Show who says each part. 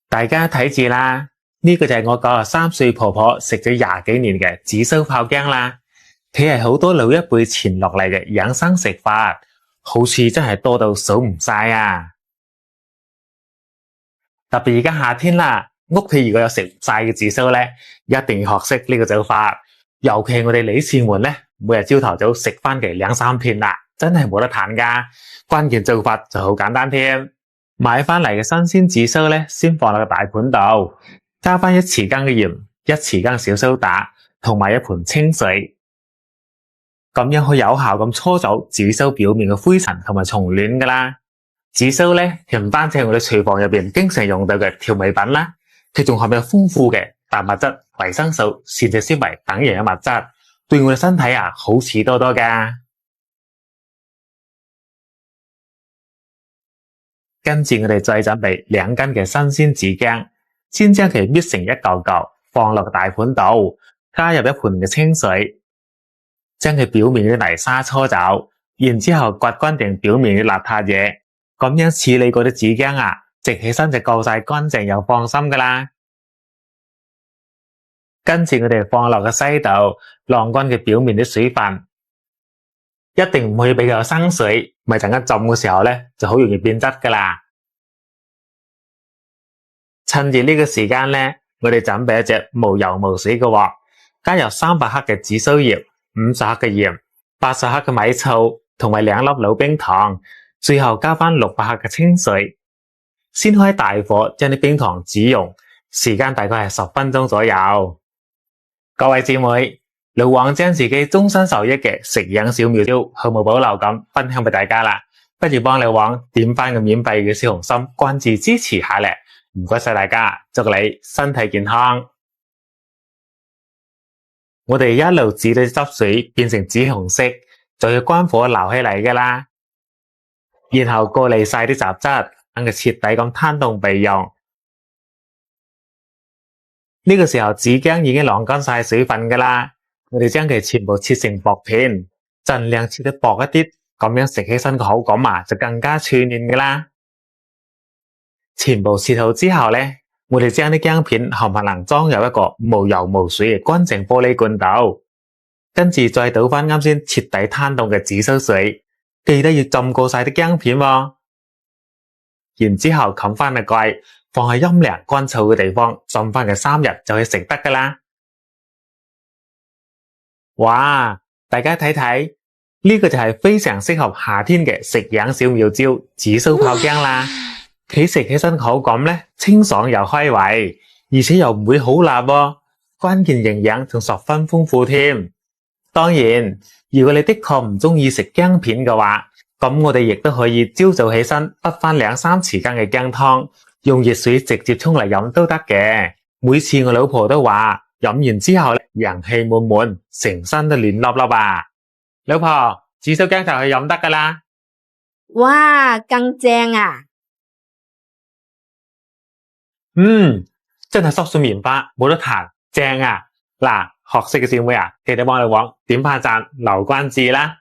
Speaker 1: 大家睇住啦，呢個就係我93歲婆婆食咗20幾年嘅紫蘇泡薑啦。佢係好多老一輩傳落嚟嘅養生食法，好處真係多到數唔晒啊！特別而家夏天啦，屋企如果有食唔晒嘅紫蘇咧，一定要學識呢個做法。尤其我哋女士們咧，每日朝頭早食翻嘅2-3片啦，真係冇得彈噶。關鍵做法就好簡單添，買翻嚟嘅新鮮紫蘇咧，先放落個大盤度，加翻1匙羹嘅鹽、1匙羹小蘇打，同埋1盆清水，咁樣可以有效咁搓走紫蘇表面嘅灰塵同埋蟲卵噶啦。紫蘇咧，佢唔單止係我哋廚房入邊經常用到嘅調味品啦，佢仲含有豐富嘅蛋白質、維生素、膳食纖維等營養物質，對我哋身體好處多多噶。跟住我哋再準備2斤嘅新鮮紫薑，先將佢搣成一嚿嚿，放落個大盤度，加入1盆嘅清水，將佢表面嘅泥沙搓走，然之後刮乾淨表面嘅邋遢嘢，咁樣處理過啲紫薑直起身就夠晒乾淨又放心噶啦。跟住我哋放落個篩度，晾乾佢表面啲水分，一定唔可以俾佢有生水，咪陣間浸嘅時候咧就好容易變質噶啦。趁住呢個時間咧，我哋準備一隻無油無水嘅鑊，加入300克嘅紫蘇葉、50克嘅鹽、80克嘅米醋，同埋2粒老冰糖，最後加翻600克嘅清水，先開大火將啲冰糖煮溶，時間大概係10分鐘左右。各位姊妹，老王將自己終身受益嘅食養小妙招毫無保留咁分享俾大家啦，不如幫老王點翻個免費嘅小紅心，關注支持下咧，唔該晒大家，祝你身體健康。我哋一路煮到汁水變成紫紅色，就要關火撈起嚟噶啦，然後過濾晒啲雜質，等佢徹底咁攤凍備用。呢個時候紫薑已經晾乾晒水分噶啦，我哋將佢全部切成薄片，盡量切得薄一啲，咁樣食起身個口感就更加脆嫩噶啦。全部切好之後咧，我哋將啲薑片冚唪唥裝入一個無油無水嘅乾淨玻璃罐度，跟住再倒翻啱先徹底攤凍嘅紫蘇水，記得要浸過晒啲薑片喎。然之後冚翻個蓋，放喺陰涼乾燥嘅地方浸翻佢3日就可以食得噶啦。哇！大家睇睇，呢個就係非常適合夏天嘅食養小妙招紫蘇泡薑啦。佢食起身口感咧清爽又開胃，而且又唔會好辣喎，關鍵營養仲十分豐富添。當然，如果你的確唔中意食薑片嘅話，咁我哋亦都可以朝早起身滗翻2-3匙羹嘅薑湯，用熱水直接沖嚟飲都得嘅。每次我老婆都話飲完之後咧，陽氣滿滿，成身都暖粒粒啊！老婆，紫蘇薑頭去飲得噶啦。
Speaker 2: 哇，更正啊！
Speaker 1: 真係濕碎棉花，冇得彈，正啊！嗱，學識嘅小妹記得幫老王點下讚，留關注啦。